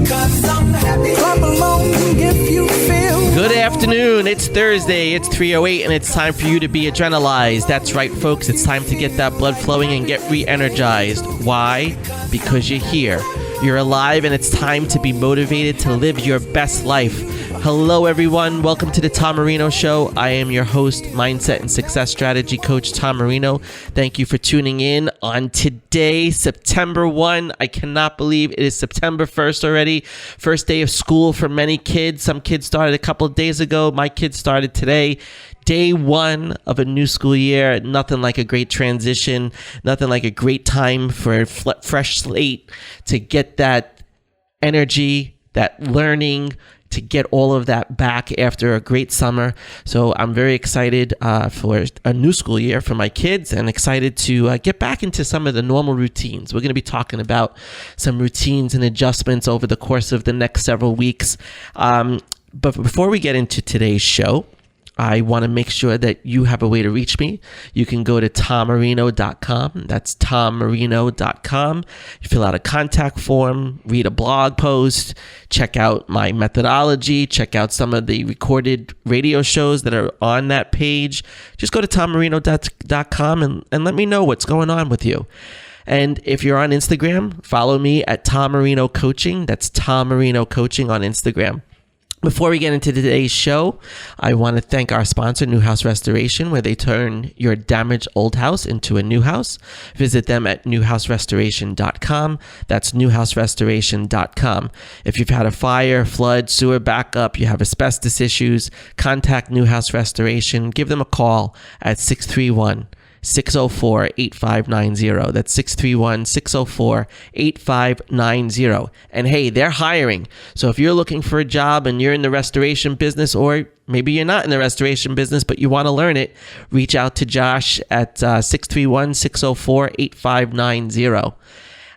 'cause I'm happy. Clap along if you feel. Good afternoon. It's Thursday. It's 3:08, and it's time for you to be adrenalized. That's right, folks. It's time to get that blood flowing and get re-energized. Why? Because you're here. You're alive, and it's time to be motivated to live your best life. Hello, everyone. Welcome to the Tom Marino Show. I am your host, Mindset and Success Strategy Coach Tom Marino. Thank you for tuning in on today, September 1. I cannot believe it is September 1st already. First day of school for many kids. Some kids started a couple of days ago. My kids started today. Day one of a new school year. Nothing like a great transition. Nothing like a great time for a fresh slate to get that energy, that learning, to get all of that back after a great summer. So I'm very excited for a new school year for my kids, and excited to get back into some of the normal routines. We're going to be talking about some routines and adjustments over the course of the next several weeks. But before we get into today's show, I want to make sure that you have a way to reach me. You can go to tommarino.com. That's tommarino.com. You fill out a contact form, read a blog post, check out my methodology, check out some of the recorded radio shows that are on that page. Just go to tommarino.com and let me know what's going on with you. And if you're on Instagram, follow me at Tom Marino Coaching. That's Tom Marino Coaching on Instagram. Before we get into today's show, I want to thank our sponsor, New House Restoration, where they turn your damaged old house into a new house. Visit them at newhouserestoration.com. That's newhouserestoration.com. If you've had a fire, flood, sewer backup, you have asbestos issues, contact New House Restoration. Give them a call at 631-604-8590. That's 631-604-8590. And hey, they're hiring. So if you're looking for a job and you're in the restoration business, or maybe you're not in the restoration business, but you want to learn it, reach out to Josh at 631-604-8590.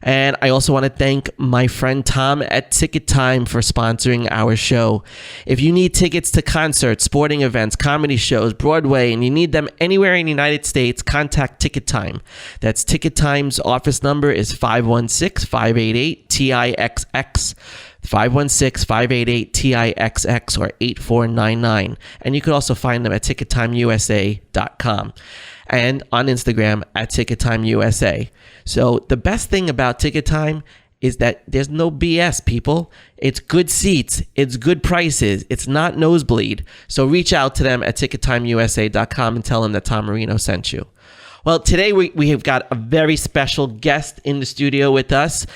And I also want to thank my friend Tom at Ticket Time for sponsoring our show. If you need tickets to concerts, sporting events, comedy shows, Broadway, and you need them anywhere in the United States, contact Ticket Time. That's Ticket Time's office number is 516-588-TIXX. 516-588-TIXX or 8499. And you can also find them at TicketTimeUSA.com and on Instagram at TicketTimeUSA. So the best thing about Ticket Time is that there's no BS, people. It's good seats. It's good prices. It's not nosebleed. So reach out to them at TicketTimeUSA.com and tell them that Tom Marino sent you. Well, today we have got a very special guest in the studio with us.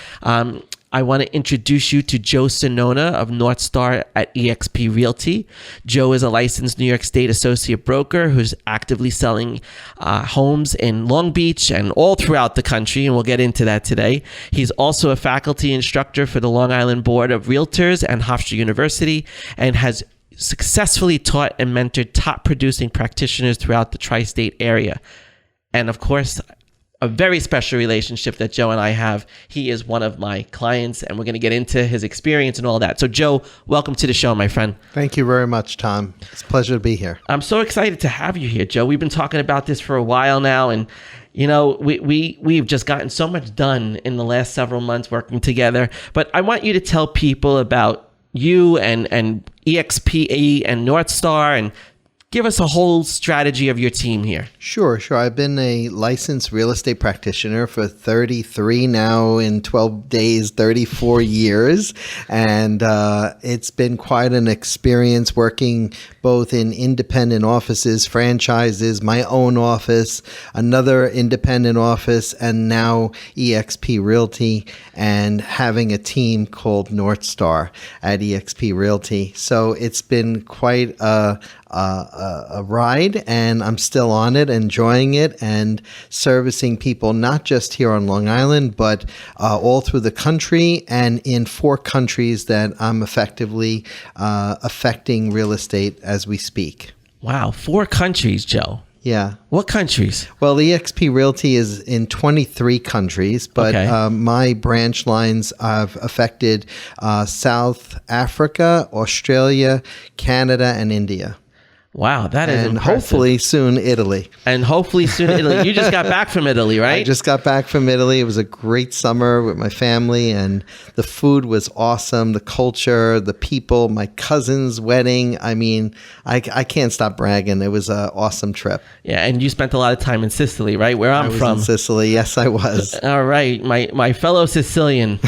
I want to introduce you to Joe Sinnona of North Star at Exp Realty. Joe is a licensed New York State associate broker who's actively selling homes in Long Beach and all throughout the country, and we'll get into that today. He's also a faculty instructor for the Long Island Board of Realtors and Hofstra University, and has successfully taught and mentored top producing practitioners throughout the tri-state area. And of course, a very special relationship that Joe and I have. He is one of my clients, and we're going to get into his experience and all that. So Joe, welcome to the show, my friend. Thank you very much, Tom. It's a pleasure to be here. I'm so excited to have you here, Joe. We've been talking about this for a while now, and you know, we've just gotten so much done in the last several months working together. But I want you to tell people about you and EXP and North Star, and give us a whole strategy of your team here. Sure. I've been a licensed real estate practitioner for 33 now, in 12 days, 34 years. And it's been quite an experience working both in independent offices, franchises, my own office, another independent office, and now Exp Realty, and having a team called North Star at Exp Realty. So it's been quite a ride, and I'm still on it, enjoying it, and servicing people not just here on Long Island, but all through the country, and in 4 countries that I'm effectively affecting real estate as we speak. Wow, 4 countries, Joe. Yeah. What countries? Well, the Exp Realty is in 23 countries, but okay. My branch lines have affected South Africa, Australia, Canada, and India. Wow, that is and impressive. hopefully soon Italy. And hopefully soon Italy. You just got back from Italy, right? I just got back from Italy. It was a great summer with my family, and the food was awesome. The culture, the people, my cousin's wedding. I mean, I can't stop bragging. It was an awesome trip. Yeah, and you spent a lot of time in Sicily, right? Where I'm I was from. in Sicily. Yes, I was. All right, my fellow Sicilian.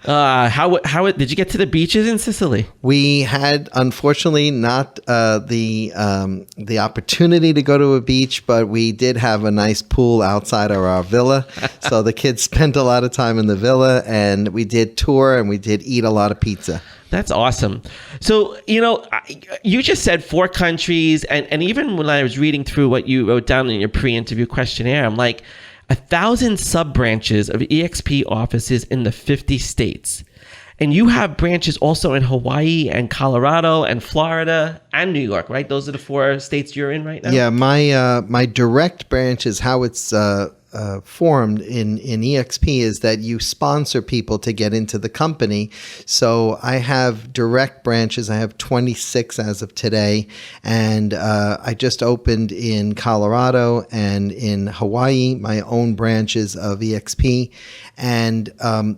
How did you get to the beaches in Sicily? We had, unfortunately, not the opportunity to go to a beach, but we did have a nice pool outside of our villa. So the kids spent a lot of time in the villa, and we did tour, and we did eat a lot of pizza. That's awesome. So, you just said 4 countries, and even when I was reading through what you wrote down in your pre-interview questionnaire, I'm like, 1,000 sub-branches of EXP offices in the 50 states. And you have branches also in Hawaii and Colorado and Florida and New York, right? Those are the 4 states you're in right now? Yeah, my direct branch is how it's formed in EXP is that you sponsor people to get into the company. So I have direct branches. I have 26 as of today. And I just opened in Colorado and in Hawaii, my own branches of EXP. And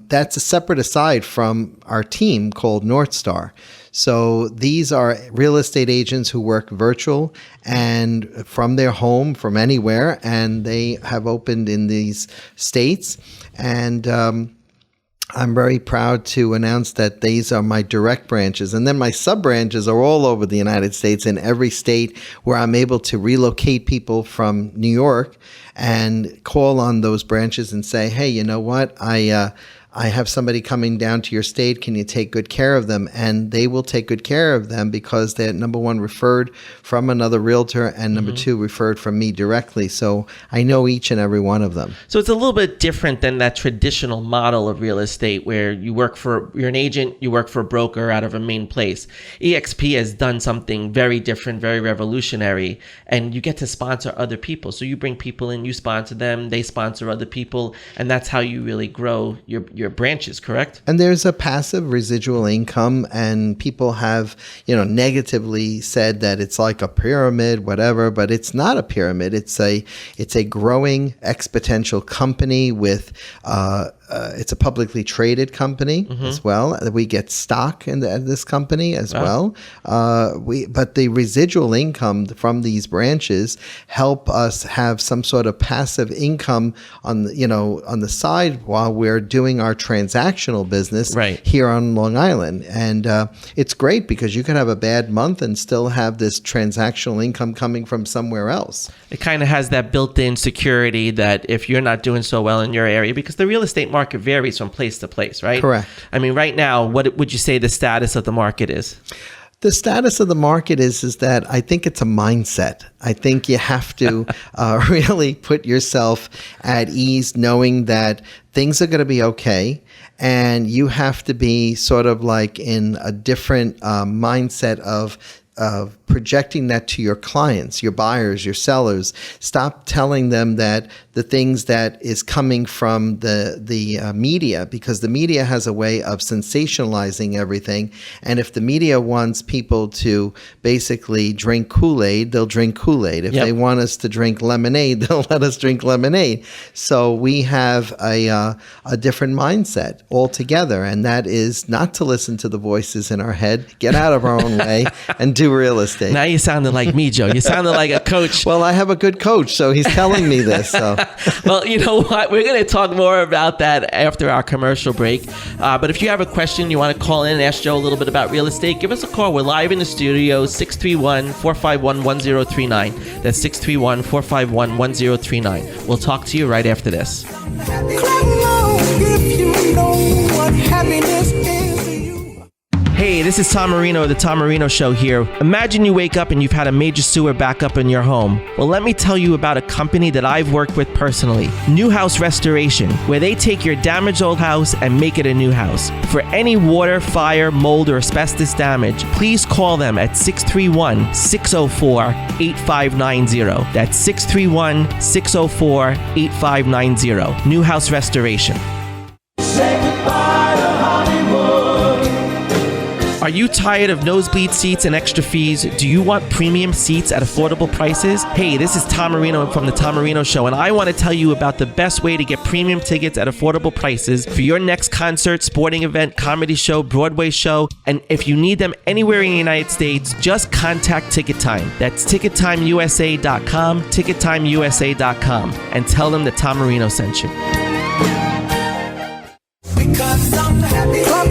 that's a separate aside from our team called North Star. So these are real estate agents who work virtual and from their home, from anywhere, and they have opened in these states. And I'm very proud to announce that these are my direct branches. And then my sub-branches are all over the United States, in every state where I'm able to relocate people from New York and call on those branches and say, hey, you know what? I have somebody coming down to your state. Can you take good care of them? And they will take good care of them because they're, number one, referred from another realtor, and number 2, referred from me directly. So I know each and every one of them. So it's a little bit different than that traditional model of real estate where you're an agent, you work for a broker out of a main place. EXP has done something very different, very revolutionary, and you get to sponsor other people. So you bring people in, you sponsor them, they sponsor other people, and that's how you really grow your branches, correct? And there's a passive residual income, and people have, negatively said that it's like a pyramid, whatever, but it's not a pyramid. It's a growing exponential company with it's a publicly traded company as well. We get stock in this company as well. But the residual income from these branches help us have some sort of passive income on the side while we're doing our transactional business here on Long Island. And it's great because you can have a bad month and still have this transactional income coming from somewhere else. It kind of has that built-in security that if you're not doing so well in your area, because the real estate market varies from place to place, right? Correct. I mean, right now, what would you say the status of the market is? The status of the market is that I think it's a mindset. I think you have to really put yourself at ease knowing that things are going to be okay. And you have to be sort of like in a different mindset of projecting that to your clients, your buyers, your sellers. Stop telling them that the things that is coming from the media, because the media has a way of sensationalizing everything. And if the media wants people to basically drink Kool-Aid, they'll drink Kool-Aid. If they want us to drink lemonade, they'll let us drink lemonade. So we have a different mindset altogether, and that is not to listen to the voices in our head, get out of our own way, and do real estate. Now you sounded like me, Joe. You sounded like a coach. Well, I have a good coach, so he's telling me this. So. Well, you know what? We're going to talk more about that after our commercial break. But if you have a question, you want to call in and ask Joe a little bit about real estate, give us a call. We're live in the studio, 631-451-1039. That's 631-451-1039. We'll talk to you right after this. Clap along if you know what happiness is to you. Hey, this is Tom Marino of the Tom Marino Show here. Imagine you wake up and you've had a major sewer backup in your home. Well, let me tell you about a company that I've worked with personally, New House Restoration, where they take your damaged old house and make it a new house. For any water, fire, mold, or asbestos damage, please call them at 631-604-8590. That's 631-604-8590. New House Restoration. Say goodbye to Hollywood. Are you tired of nosebleed seats and extra fees? Do you want premium seats at affordable prices? Hey, this is Tom Marino from the Tom Marino Show, and I want to tell you about the best way to get premium tickets at affordable prices for your next concert, sporting event, comedy show, Broadway show, and if you need them anywhere in the United States, just contact Ticket Time. That's TicketTimeUSA.com, TicketTimeUSA.com, and tell them that Tom Marino sent you.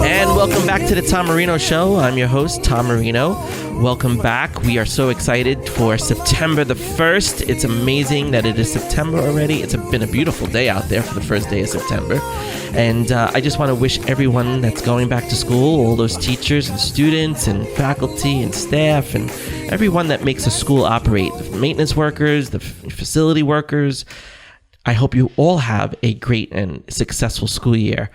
And welcome back to the Tom Marino Show. I'm your host, Tom Marino. Welcome back. We are so excited for September the 1st. It's amazing that it is September already. It's been a beautiful day out there for the first day of September. And I just want to wish everyone that's going back to school, all those teachers and students and faculty and staff and everyone that makes a school operate, the maintenance workers, the facility workers, I hope you all have a great and successful school year.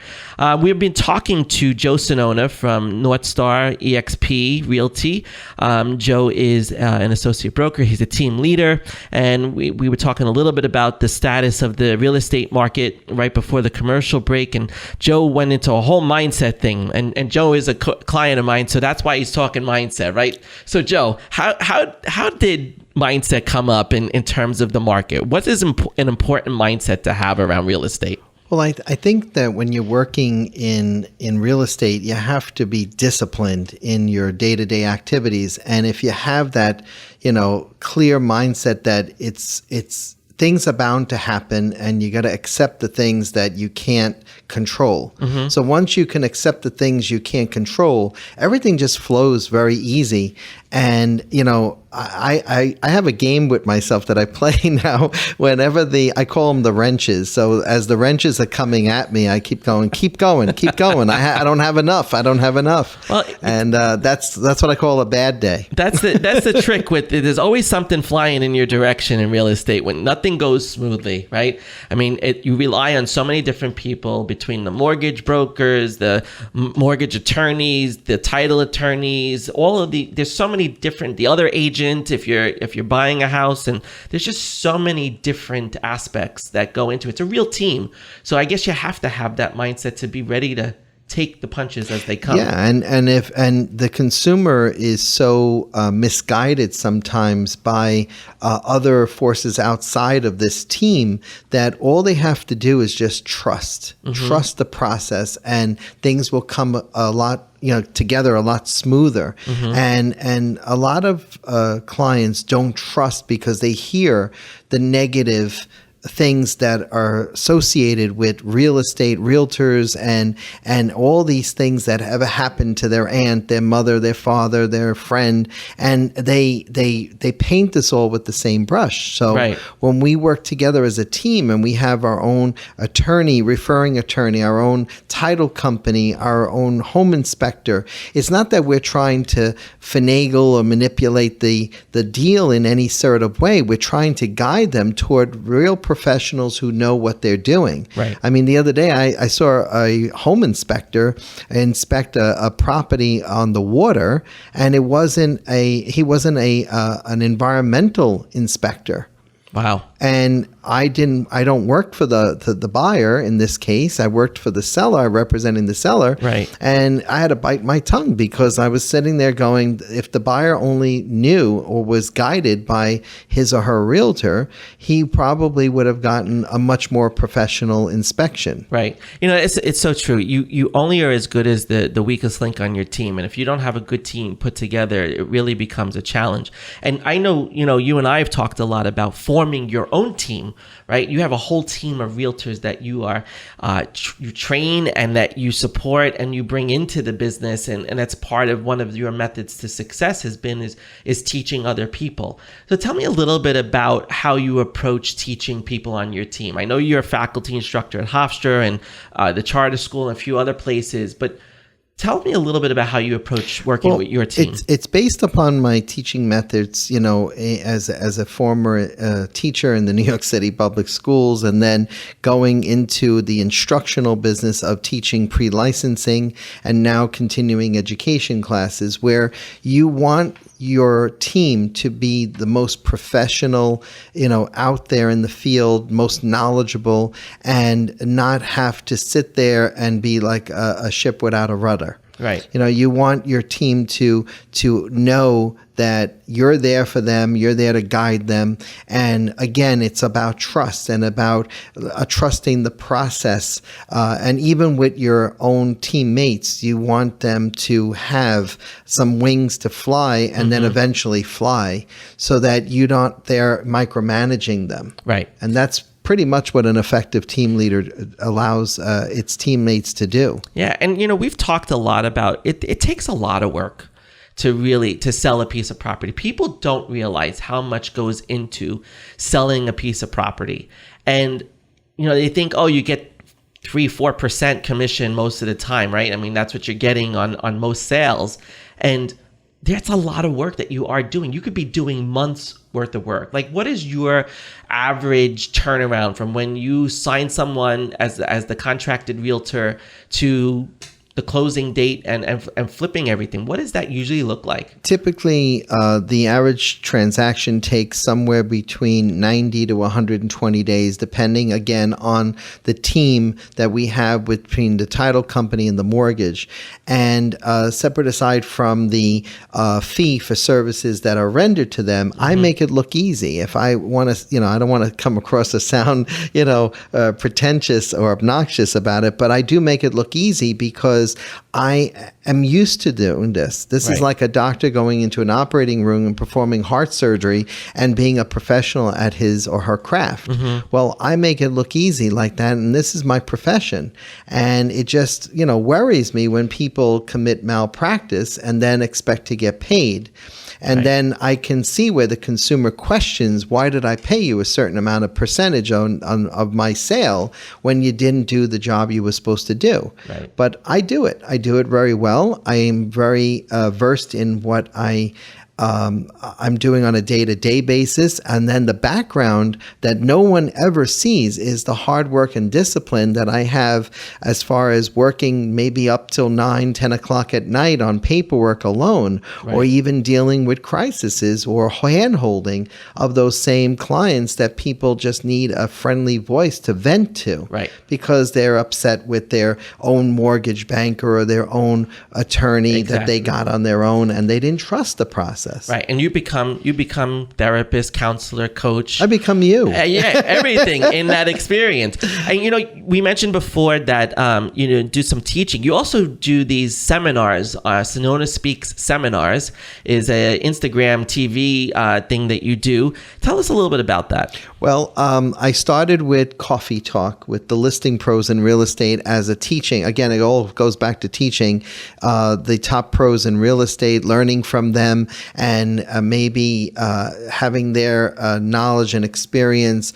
We've been talking to Joe Sinnona from North Star Exp Realty. Joe is an associate broker. He's a team leader. And we were talking a little bit about the status of the real estate market right before the commercial break. And Joe went into a whole mindset thing. And Joe is a client of mine, so that's why he's talking mindset, right? So Joe, how did mindset come up in terms of the market? What is an important mindset to have around real estate? Well, I think that when you're working in real estate, you have to be disciplined in your day-to-day activities. And if you have that, clear mindset that it's things are bound to happen and you got to accept the things that you can't control. Mm-hmm. So once you can accept the things you can't control, everything just flows very easy. And, I have a game with myself that I play now whenever I call them the wrenches. So as the wrenches are coming at me, I keep going. I don't have enough. Well, and that's what I call a bad day. That's the trick with it. There's always something flying in your direction in real estate when nothing goes smoothly, right? I mean, you rely on so many different people between the mortgage brokers, the mortgage attorneys, the title attorneys, there's so many different, the other agent, if you're buying a house, and there's just so many different aspects that go into it. It's a real team. So I guess you have to have that mindset to be ready to take the punches as they come. Yeah, and the consumer is so misguided sometimes by other forces outside of this team that all they have to do is just trust the process, and things will come a lot together a lot smoother. Mm-hmm. And a lot of clients don't trust because they hear the negative things that are associated with real estate, realtors, and all these things that have happened to their aunt, their mother, their father, their friend, and they paint this all with the same brush. So right. When we work together as a team and we have our own attorney, referring attorney, our own title company, our own home inspector, it's not that we're trying to finagle or manipulate the deal in any sort of way. We're trying to guide them toward real professionals who know what they're doing. Right. I mean, the other day I saw a home inspector inspect a property on the water, and he wasn't an environmental inspector. Wow. And I don't work for the buyer in this case. I worked for the seller, representing the seller. Right. And I had to bite my tongue because I was sitting there going, if the buyer only knew or was guided by his or her realtor, he probably would have gotten a much more professional inspection. Right. It's so true. You only are as good as the weakest link on your team. And if you don't have a good team put together, it really becomes a challenge. And I know, you and I have talked a lot about forming your own team, right? You have a whole team of realtors that you are you train and that you support and you bring into the business, and that's part of one of your methods to success has been is teaching other people. So tell me a little bit about how you approach teaching people on your team. I know you're a faculty instructor at Hofstra and the charter school and a few other places, but tell me a little bit about how you approach working with your team. It's based upon my teaching methods, as a former teacher in the New York City public schools, and then going into the instructional business of teaching pre-licensing and now continuing education classes, where you want your team to be the most professional, out there in the field, most knowledgeable, and not have to sit there and be like a ship without a rudder. Right. You know, you want your team to know that you're there for them, you're there to guide them. And again, it's about trust and about trusting the process. And even with your own teammates, you want them to have some wings to fly and then eventually fly, so that you're not there micromanaging them. Right. And that's pretty much what an effective team leader allows its teammates to do. Yeah. And, you know, we've talked a lot about it. It takes a lot of work to sell a piece of property. People don't realize how much goes into selling a piece of property. And, you know, they think, oh, you get 3-4% commission most of the time, right? I mean, that's what you're getting on most sales. And that's a lot of work that you are doing. You could be doing months worth of work. Like, what is your average turnaround from when you sign someone as the contracted realtor to the closing date and flipping everything? What does that usually look like? Typically, the average transaction takes somewhere between 90 to 120 days, depending again on the team that we have between the title company and the mortgage. And separate aside from the fee for services that are rendered to them, I make it look easy. If I want to, you know, I don't want to come across to sound, you know, pretentious or obnoxious about it, but I do make it look easy because I am used to doing this. This is like a doctor going into an operating room and performing heart surgery and being a professional at his or her craft. Well, I make it look easy like that, and this is my profession. And it just, you know, worries me when people commit malpractice and then expect to get paid. And then I can see where the consumer questions, why did I pay you a certain amount of percentage of my sale when you didn't do the job you were supposed to do? Right. But I do it. I do it very well. I am very versed in what I'm doing on a day-to-day basis. And then the background that no one ever sees is the hard work and discipline that I have as far as working maybe up till 9, 10 o'clock at night on paperwork alone, or even dealing with crises or hand-holding of those same clients that people just need a friendly voice to vent to, because they're upset with their own mortgage banker or their own attorney that they got on their own, and they didn't trust the process. Right. And you become therapist, counselor, coach. I become you. Yeah, everything in that experience. And, you know, we mentioned before that, you know, do some teaching. You also do these seminars. Sinnona Speaks Seminars is a Instagram TV thing that you do. Tell us a little bit about that. Well, I started with Coffee Talk with the listing pros in real estate as a teaching. Again, it all goes back to teaching the top pros in real estate, learning from them, and maybe having their knowledge and experience,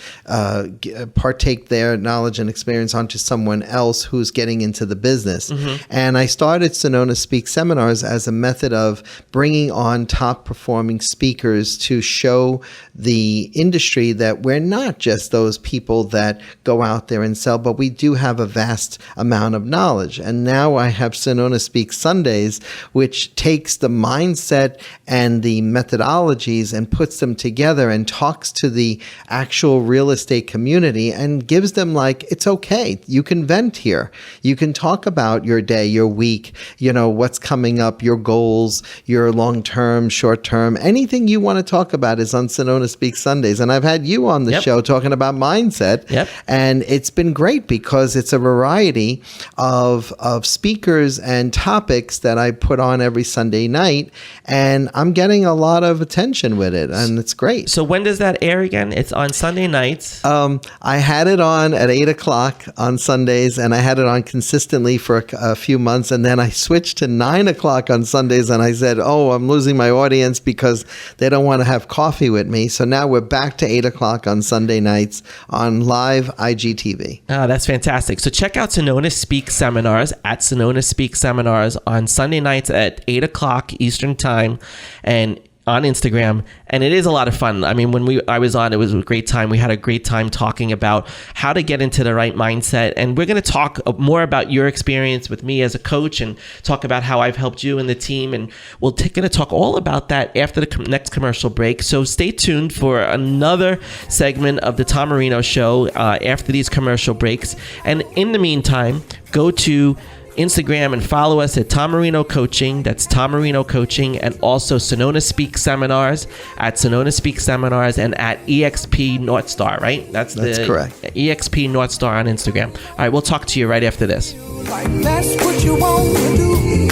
partake their knowledge and experience onto someone else who's getting into the business. And I started Sinnona Speaks Seminars as a method of bringing on top performing speakers to show the industry that we're not just those people that go out there and sell, but we do have a vast amount of knowledge. And now I have Sinnona Speaks Sundays, which takes the mindset and the methodologies and puts them together and talks to the actual real estate community and gives them, like, it's okay. You can vent here. You can talk about your day, your week, you know, what's coming up, your goals, your long-term, short-term, anything you want to talk about is on Sinnona Speaks Sundays. And I've had you on the show talking about mindset. And it's been great because it's a variety of speakers and topics that I put on every Sunday night. And I'm getting a lot of attention with it, and it's great. So when does that air again? It's on Sunday nights. I had it on at 8 o'clock on Sundays, and I had it on consistently for a few months, and then I switched to 9 o'clock on Sundays, and I said, oh, I'm losing my audience because they don't want to have coffee with me. So now we're back to 8 o'clock on Sunday nights on live IGTV. Oh, that's fantastic. So check out Sinnona Speaks Seminars at Sinnona Speaks Seminars on Sunday nights at 8 o'clock Eastern Time and on Instagram. And it is a lot of fun. I mean, when I was on, it was a great time. We had a great time talking about how to get into the right mindset. And we're going to talk more about your experience with me as a coach and talk about how I've helped you and the team. And we're going to talk all about that after the next commercial break. So stay tuned for another segment of the Tom Marino Show after these commercial breaks. And in the meantime, go to Instagram and follow us at Tom Marino Coaching. That's Tom Marino Coaching. And also Sinnona Speaks Seminars at Sinnona Speaks Seminars and at Exp North Star, right? That's correct. Exp North Star on Instagram. All right, we'll talk to you right after this. Like that's what you want to do.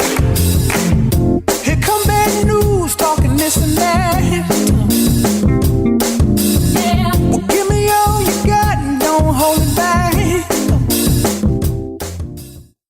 Here come bad news, talking this and that. Well, give me all you got and don't hold it back.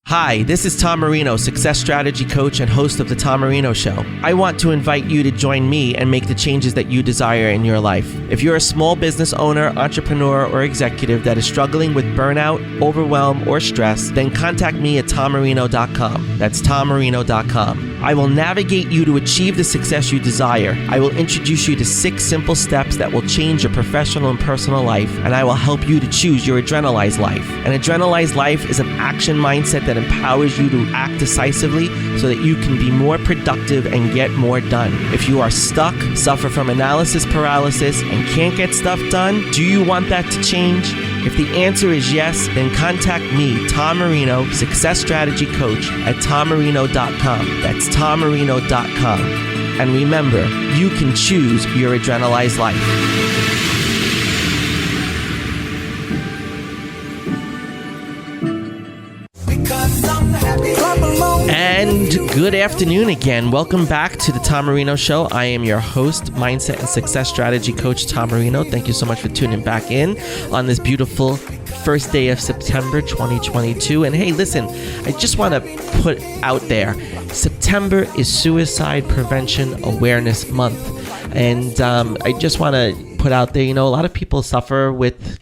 Hi, this is Tom Marino, success strategy coach and host of The Tom Marino Show. I want to invite you to join me and make the changes that you desire in your life. If you're a small business owner, entrepreneur, or executive that is struggling with burnout, overwhelm, or stress, then contact me at tommarino.com. That's tommarino.com. I will navigate you to achieve the success you desire. I will introduce you to 6 simple steps that will change your professional and personal life, and I will help you to choose your Adrenalize life. An Adrenalize life is an action mindset that empowers you to act decisively so that you can be more productive and get more done. If you are stuck, suffer from analysis paralysis, and can't get stuff done, do you want that to change? If the answer is yes, then contact me, Tom Marino, Success Strategy Coach, at tommarino.com. That's tommarino.com. And remember, you can choose your Adrenalize life. And good afternoon again. Welcome back to the Tom Marino Show. I am your host, Mindset and Success Strategy Coach Tom Marino. Thank you so much for tuning back in on this beautiful first day of September 2022. And hey, listen, I just want to put out there, September is Suicide Prevention Awareness Month. And I just want to put out there, a lot of people suffer with,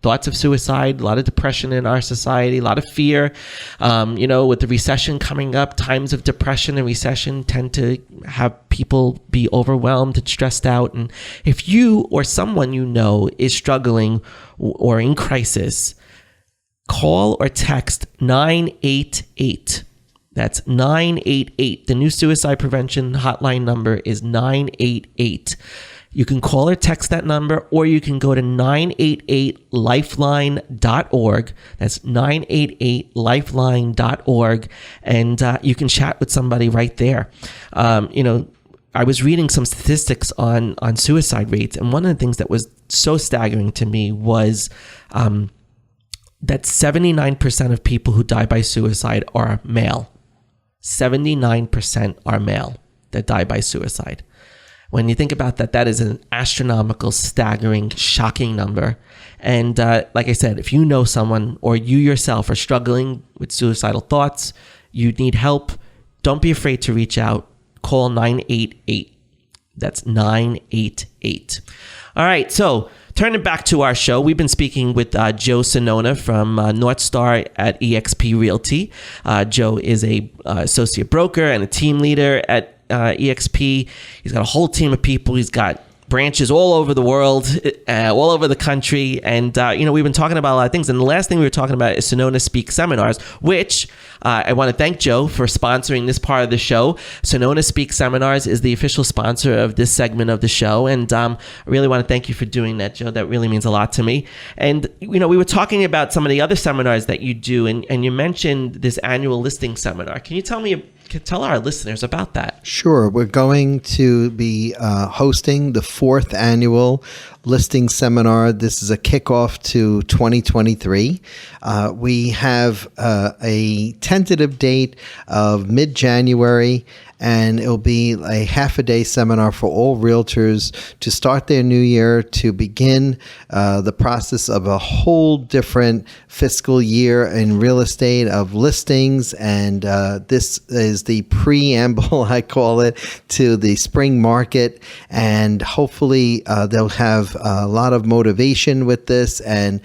thoughts of suicide, a lot of depression in our society, a lot of fear. With the recession coming up, times of depression and recession tend to have people be overwhelmed and stressed out. And if you or someone you know is struggling or in crisis, call or text 988. That's 988. The new suicide prevention hotline number is 988. You can call or text that number, or you can go to 988lifeline.org. That's 988lifeline.org, and you can chat with somebody right there. I was reading some statistics on suicide rates, and one of the things that was so staggering to me was that 79% of people who die by suicide are male. 79% are male that die by suicide. When you think about that, that is an astronomical, staggering, shocking number. And like I said, if you know someone or you yourself are struggling with suicidal thoughts, you need help, don't be afraid to reach out. Call 988. That's 988. All right, so turning back to our show, we've been speaking with Joe Sonona from North Star at Exp Realty. Joe is a associate broker and a team leader at EXP. He's got a whole team of people. He's got branches all over the world, all over the country. And, we've been talking about a lot of things. And the last thing we were talking about is Sinnona Speaks Seminars, which I want to thank Joe for sponsoring this part of the show. Sinnona Speaks Seminars is the official sponsor of this segment of the show. And I really want to thank you for doing that, Joe. That really means a lot to me. And, we were talking about some of the other seminars that you do, and you mentioned this annual listing seminar. Can you tell our listeners about that? Sure. We're going to be hosting the 4th annual listing seminar. This is a kickoff to 2023. We have a tentative date of mid-January, and it'll be a half-a-day seminar for all realtors to start their new year, to begin the process of a whole different fiscal year in real estate of listings. And this is the preamble, I call it, to the spring market. And hopefully they'll have a lot of motivation with this and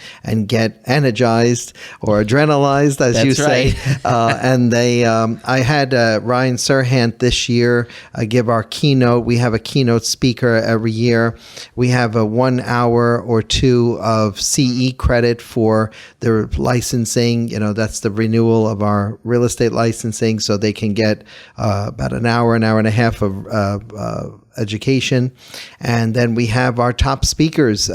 get energized or adrenalized, as That's you say. Right. And I had Ryan Serhant this year give our keynote. We have a keynote speaker every year. We have a 1 hour or 2 of CE credit for their licensing. That's the renewal of our real estate licensing, so they can get about an hour and a half of education. And then we have our top speakers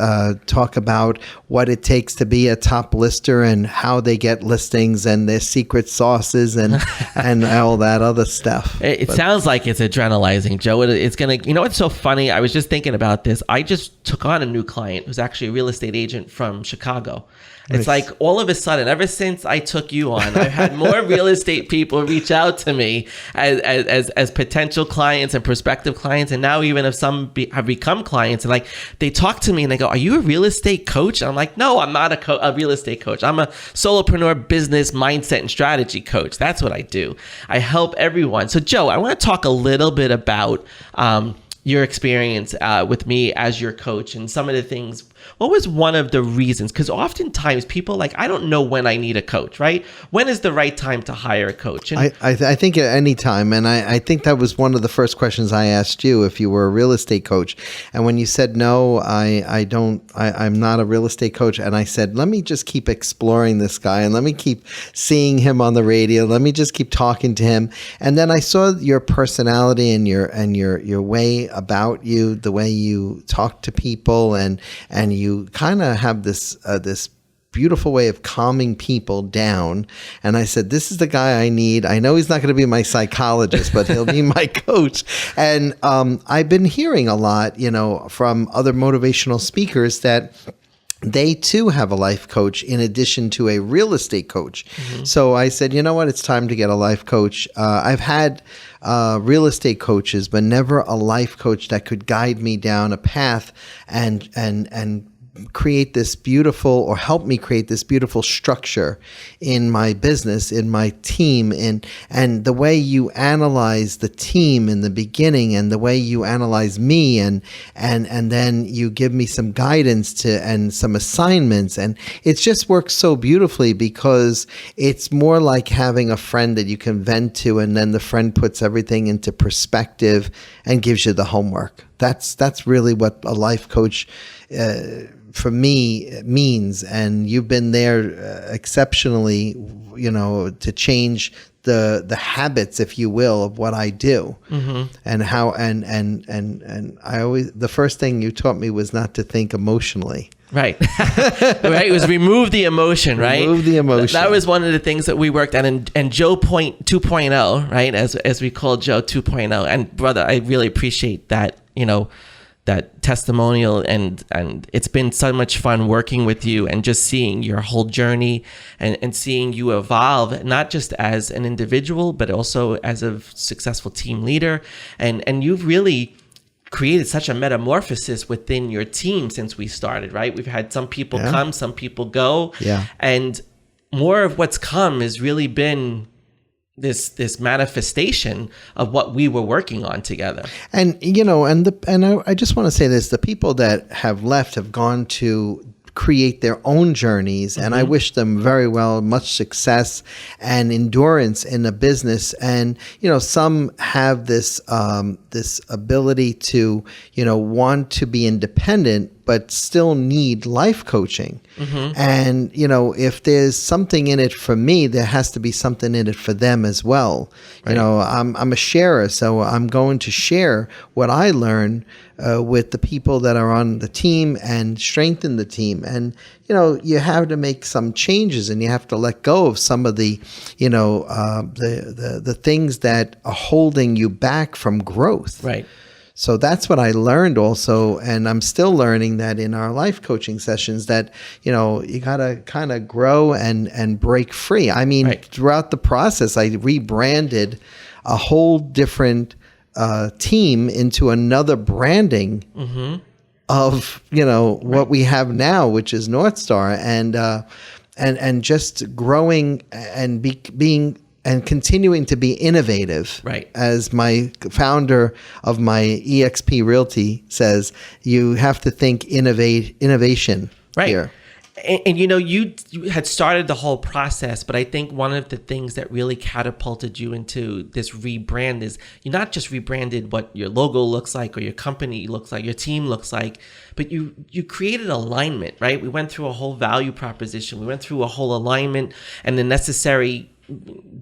talk about what it takes to be a top lister and how they get listings and their secret sauces and and all that other stuff. It sounds like it's adrenalizing, Joe. It's going to, what's so funny? I was just thinking about this. I just took on a new client who's actually a real estate agent from Chicago. It's like all of a sudden, ever since I took you on, I've had more real estate people reach out to me as potential clients and prospective clients. And now even if some have become clients, and like they talk to me and they go, "Are you a real estate coach?" And I'm like, "No, I'm not a real estate coach. I'm a solopreneur business mindset and strategy coach. That's what I do. I help everyone." So Joe, I want to talk a little bit about your experience with me as your coach and some of the things. What was one of the reasons? Because oftentimes people I don't know when I need a coach, right? When is the right time to hire a coach? And I think at any time. And I think that was one of the first questions I asked you, if you were a real estate coach. And when you said, no, I'm not a real estate coach. And I said, let me just keep exploring this guy and let me keep seeing him on the radio. Let me just keep talking to him. And then I saw your personality and your way about you, the way you talk to people, and you kind of have this beautiful way of calming people down. And I said, this is the guy I need. I know he's not going to be my psychologist, but he'll be my coach. And I've been hearing a lot, from other motivational speakers that they too have a life coach in addition to a real estate coach. Mm-hmm. So I said, you know what? It's time to get a life coach. I've had real estate coaches, but never a life coach that could guide me down a path and create this beautiful, or help me create this beautiful structure in my business, in my team, and the way you analyze the team in the beginning, and the way you analyze me, and then you give me some guidance and some assignments, and it just works so beautifully because it's more like having a friend that you can vent to, and then the friend puts everything into perspective and gives you the homework. That's really what a life coach for me means. And you've been there exceptionally, to change the habits, if you will, of what I do. Mm-hmm. And how and I always, the first thing you taught me was not to think emotionally. Right. Right. It was remove the emotion, right? Remove the emotion. That was one of the things that we worked on. And Joe 2.0, right? As we call Joe 2.0. And brother, I really appreciate that, that testimonial, and it's been so much fun working with you and just seeing your whole journey and seeing you evolve, not just as an individual, but also as a successful team leader. And you've really created such a metamorphosis within your team since we started, right? We've had some people come, some people go. Yeah. And more of what's come has really been this manifestation of what we were working on together. And I just want to say this: the people that have left have gone to create their own journeys, and I wish them very well, much success and endurance in the business. And some have this this ability to want to be independent, but still need life coaching. Mm-hmm. And, if there's something in it for me, there has to be something in it for them as well. Right. I'm a sharer, so I'm going to share what I learn with the people that are on the team and strengthen the team. And, you have to make some changes, and you have to let go of some of the, the things that are holding you back from growth. Right. So that's what I learned also, and I'm still learning that in our life coaching sessions, that, you got to kind of grow and break free. I mean, Throughout the process, I rebranded a whole different team into another branding of, what we have now, which is North Star, and just growing and being and continuing to be innovative. Right. As my founder of my Exp Realty says, you have to think innovation here. And you had started the whole process, but I think one of the things that really catapulted you into this rebrand is you not just rebranded what your logo looks like or your company looks like, your team looks like, but you created alignment, right? We went through a whole value proposition. We went through a whole alignment and the necessary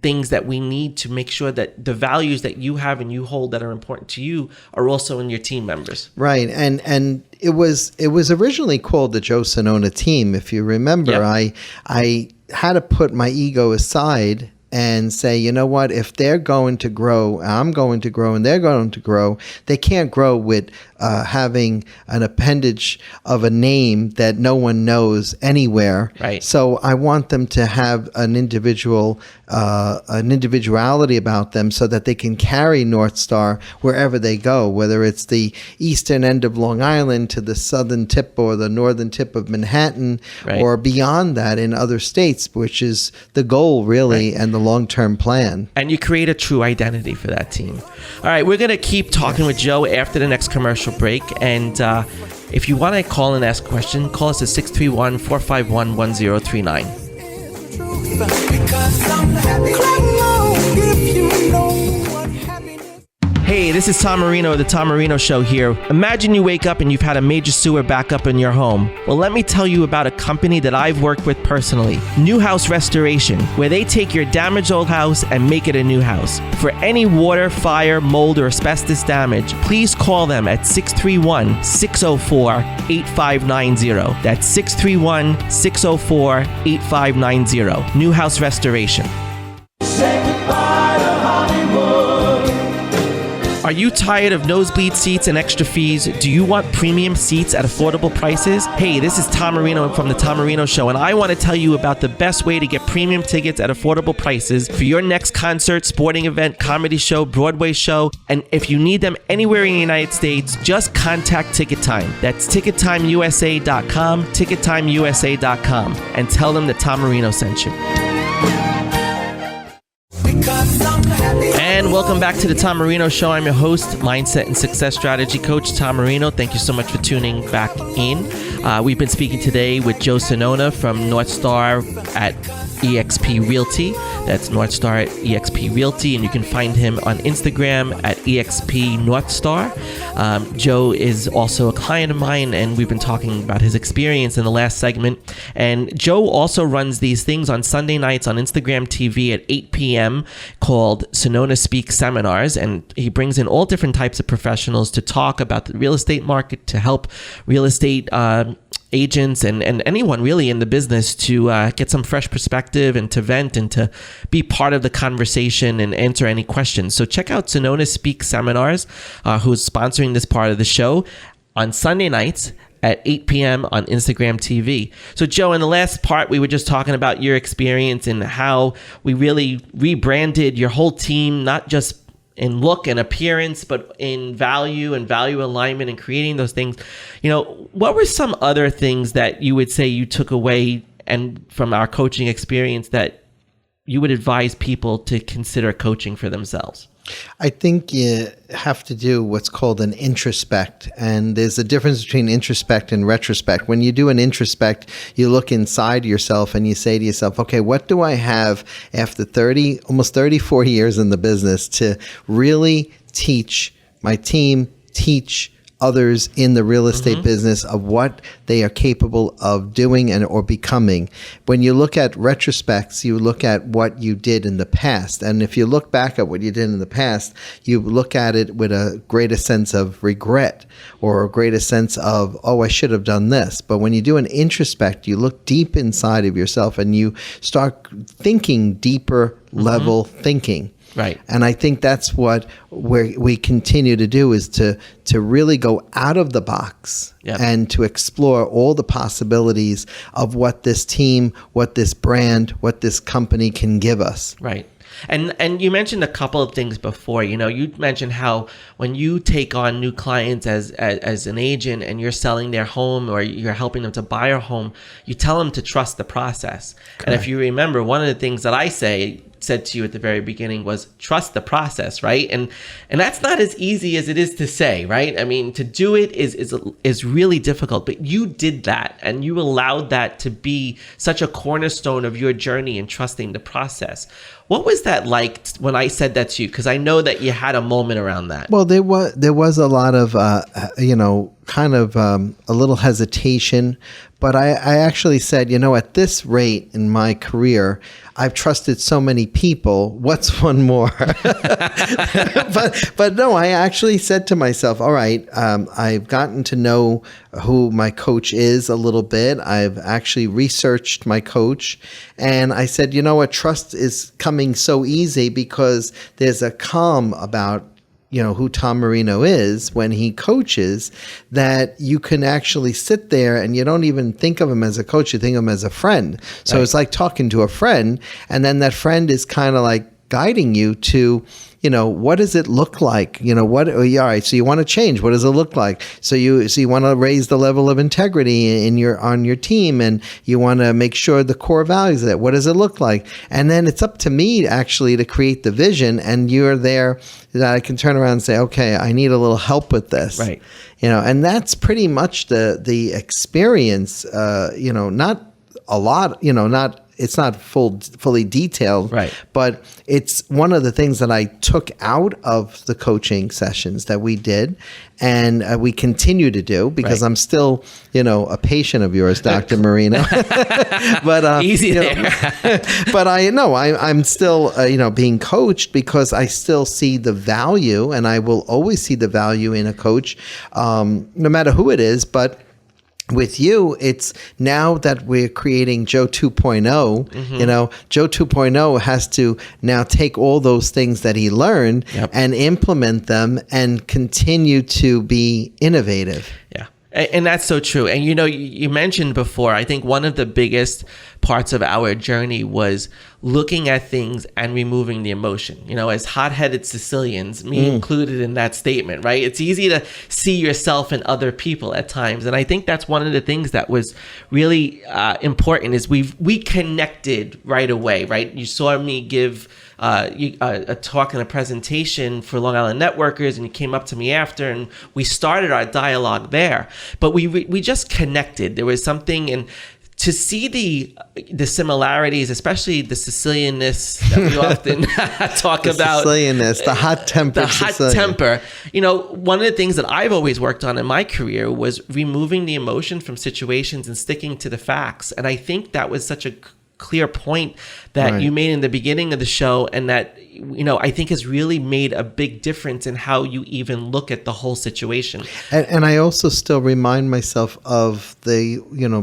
things that we need to make sure that the values that you have and you hold that are important to you are also in your team members. Right. And it was originally called the Joe Sonona team. If you remember, Yep. I had to put my ego aside and say, you know what, if they're going to grow, I'm going to grow, and they're going to grow, they can't grow with having an appendage of a name that no one knows anywhere. Right. So I want them to have an individuality about them so that they can carry North Star wherever they go, whether it's the eastern end of Long Island to the southern tip or the northern tip of Manhattan, Right. or beyond that in other states, which is the goal really, and the long-term plan. And you create a true identity for that team. All right, we're going to keep talking with Joe after the next commercial break. And if you want to call and ask a question, call us at 631-451-1039. Because I'm happy. Clap along if you know what happiness. Hey, this is Tom Marino of The Tom Marino Show here. Imagine you wake up and you've had a major sewer backup in your home. Well, let me tell you about a company that I've worked with personally, New House Restoration, where they take your damaged old house and make it a new house. For any water, fire, mold, or asbestos damage, please call them at 631-604-8590. That's 631-604-8590. New House Restoration. Are you tired of nosebleed seats and extra fees? Do you want premium seats at affordable prices? Hey, this is Tom Marino from The Tom Marino Show, and I want to tell you about the best way to get premium tickets at affordable prices for your next concert, sporting event, comedy show, Broadway show. And if you need them anywhere in the United States, just contact Ticket Time. That's TicketTimeUSA.com, TicketTimeUSA.com, and tell them that Tom Marino sent you. And welcome back to the Tom Marino Show. I'm your host, Mindset and Success Strategy Coach Tom Marino. Thank you so much for tuning back in. We've been speaking today with Joe Sonona from North Star at Exp Realty. That's North Star at Exp Realty, and you can find him on Instagram at Exp North Star. Joe is also a client of mine, and we've been talking about his experience in the last segment. And Joe also runs these things on Sunday nights on Instagram TV at 8 p.m. called Sinnona Speaks Seminars, and he brings in all different types of professionals to talk about the real estate market, to help real estate agents and anyone really in the business to get some fresh perspective and to vent and to be part of the conversation and answer any questions. So check out Sinnona Speaks Seminars, who's sponsoring this part of the show, on Sunday nights at 8 p.m. on Instagram TV. So Joe, in the last part, we were just talking about your experience and how we really rebranded your whole team, not just in look and appearance, but in value and value alignment and creating those things. You know, what were some other things that you would say you took away and from our coaching experience that you would advise people to consider coaching for themselves? I think you have to do what's called an introspect, and there's a difference between introspect and retrospect. When you do an introspect, you look inside yourself and you say to yourself, okay, what do I have after almost 34 years in the business to really teach my team, teach others in the real estate business of what they are capable of doing and or becoming. When you look at retrospects, you look at what you did in the past. And if you look back at what you did in the past, you look at it with a greater sense of regret or a greater sense of, oh, I should have done this. But when you do an introspect, you look deep inside of yourself and you start thinking deeper level thinking. Right. And I think that's what we continue to do, is to really go out of the box and to explore all the possibilities of what this team, what this brand, what this company can give us. Right. And you mentioned a couple of things before. You know, you mentioned how when you take on new clients as an agent and you're selling their home or you're helping them to buy a home, you tell them to trust the process. Correct. And if you remember, one of the things that I said to you at the very beginning was trust the process, right? And that's not as easy as it is to say, right? I mean, to do it is really difficult, but you did that and you allowed that to be such a cornerstone of your journey in trusting the process. What was that like when I said that to you? Because I know that you had a moment around that. Well, there was a lot of kind of a little hesitation, but I actually said, at this rate in my career, I've trusted so many people. What's one more? but no, I actually said to myself, all right, I've gotten to know who my coach is a little bit. I've actually researched my coach, and I said, you know what, trust is coming so easy because there's a calm about who Tom Marino is when he coaches, that you can actually sit there and you don't even think of him as a coach, you think of him as a friend. So It's like talking to a friend, and then that friend is kind of like guiding you to, what does it look like? All right, so you want to change. What does it look like? So you want to raise the level of integrity on your team, and you want to make sure the core values of that. What does it look like? And then it's up to me actually to create the vision, and you're there that I can turn around and say, okay, I need a little help with this. Right. And that's pretty much the experience, not a lot, it's not fully detailed, right? But it's one of the things that I took out of the coaching sessions that we did, and we continue to do because I'm still, a patient of yours, Dr. Marino. But easy there. But I'm still, being coached because I still see the value, and I will always see the value in a coach, no matter who it is, but. With you, it's now that we're creating Joe 2.0, Joe 2.0 has to now take all those things that he learned and implement them and continue to be innovative. Yeah. And that's so true. And you mentioned before, I think one of the biggest parts of our journey was looking at things and removing the emotion. As hot-headed Sicilians, me included in that statement, right? It's easy to see yourself in other people at times. And I think that's one of the things that was really important is we connected right away, right? You saw me give a talk and a presentation for Long Island Networkers, and you came up to me after, and we started our dialogue there. But we just connected. There was something, and to see the similarities, especially the Sicilianness that we often talk about. Sicilianness, the hot temper. The hot temper. One of the things that I've always worked on in my career was removing the emotion from situations and sticking to the facts. And I think that was such a clear point that you made in the beginning of the show, and that I think has really made a big difference in how you even look at the whole situation. And I also still remind myself of the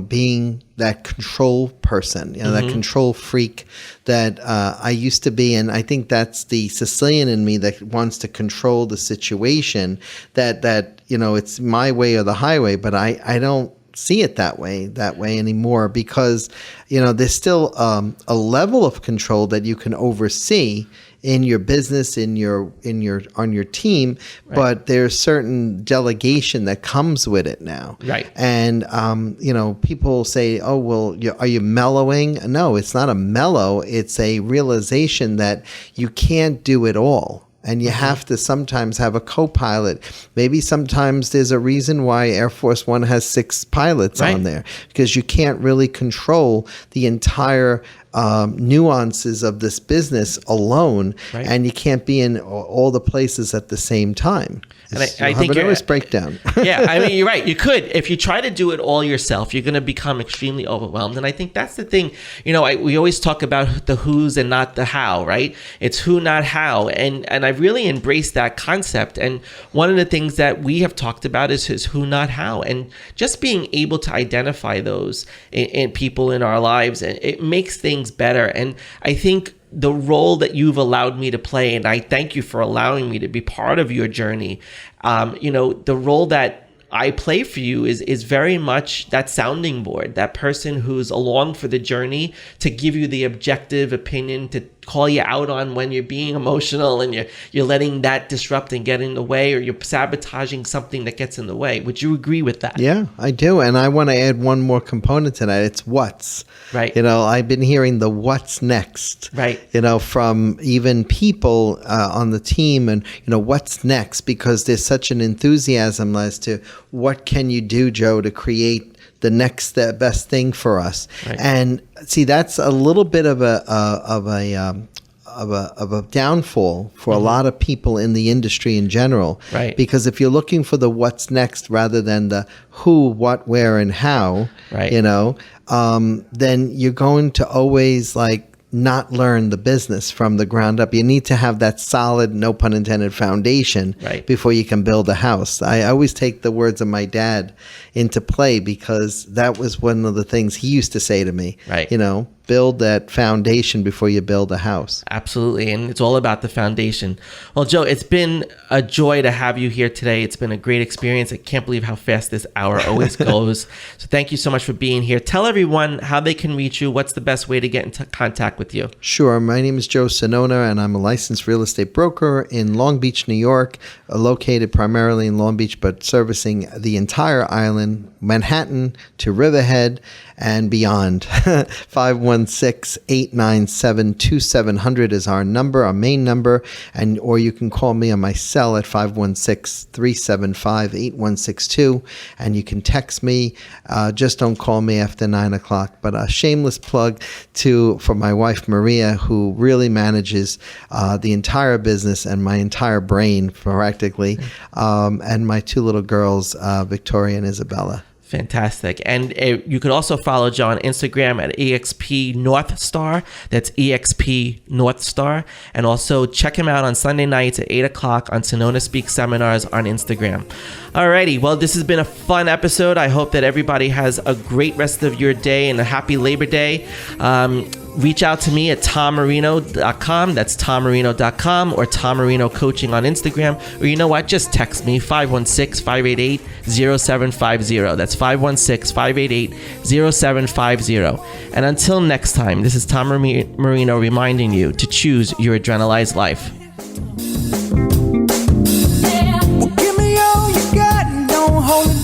being that control person, that control freak that I used to be, and I think that's the Sicilian in me that wants to control the situation. That it's my way or the highway, but I don't see it that way anymore, because there's still a level of control that you can oversee in your business, on your team, but there's certain delegation that comes with it now. Right. And people say, "Oh, well, are you mellowing?" No, it's not a mellow. It's a realization that you can't do it all. And you have to sometimes have a co-pilot. Maybe sometimes there's a reason why Air Force One has 6 pilots on there, because you can't really control the entire nuances of this business alone, and you can't be in all the places at the same time. And I think a nervous breakdown. Yeah, I mean, you're right. You could, if you try to do it all yourself, you're going to become extremely overwhelmed. And I think that's the thing. We always talk about the who's and not the how, right? It's who, not how. And I've really embraced that concept. And one of the things that we have talked about is who, not how. And just being able to identify those in people in our lives, and it makes things better. And I think the role that you've allowed me to play, and I thank you for allowing me to be part of your journey. The role that I play for you is very much that sounding board, that person who's along for the journey to give you the objective opinion, to call you out on when you're being emotional and you're letting that disrupt and get in the way, or you're sabotaging something that gets in the way. Would you agree with that? Yeah, I do. And I want to add one more component to that. It's what's. Right. I've been hearing the what's next. Right. From even people on the team, and, what's next, because there's such an enthusiasm as to what can you do, Joe, to create the next best thing for us. Right. And see, that's a little bit of a a downfall for a lot of people in the industry in general. Right. Because if you're looking for the what's next rather than the who, what, where, and how, Right. then you're going to always not learn the business from the ground up. You need to have that solid, no pun intended, foundation Right. before you can build a house. I always take the words of my dad into play because that was one of the things he used to say to me. Right. Build that foundation before you build a house. Absolutely. And it's all about the foundation. Well, Joe, it's been a joy to have you here today. It's been a great experience. I can't believe how fast this hour always goes. So thank you so much for being here. Tell everyone how they can reach you. What's the best way to get into contact with you? Sure. My name is Joe Sinnona, and I'm a licensed real estate broker in Long Beach, New York, located primarily in Long Beach, but servicing the entire island, Manhattan to Riverhead and beyond. 516-897-2700 is our number, our main number, or you can call me on my cell at 516-375-8162, and you can text me. Just don't call me after 9 o'clock. But a shameless plug for my wife Maria, who really manages the entire business and my entire brain practically, and my two little girls, Victoria and Isabella. Fantastic. And you could also follow Joe on Instagram at EXP North Star. That's EXP North Star. And also check him out on Sunday nights at 8 o'clock on Sinnona Speaks Seminars on Instagram. Alrighty. Well, this has been a fun episode. I hope that everybody has a great rest of your day and a happy Labor Day. Reach out to me at tommarino.com. That's tommarino.com, or Tom Marino Coaching on Instagram. Or you know what? Just text me, 516-588-0750. That's 516-588-0750. And until next time, this is Tom Marino reminding you to choose your Adrenalize life. Well, give me all you got and don't hold it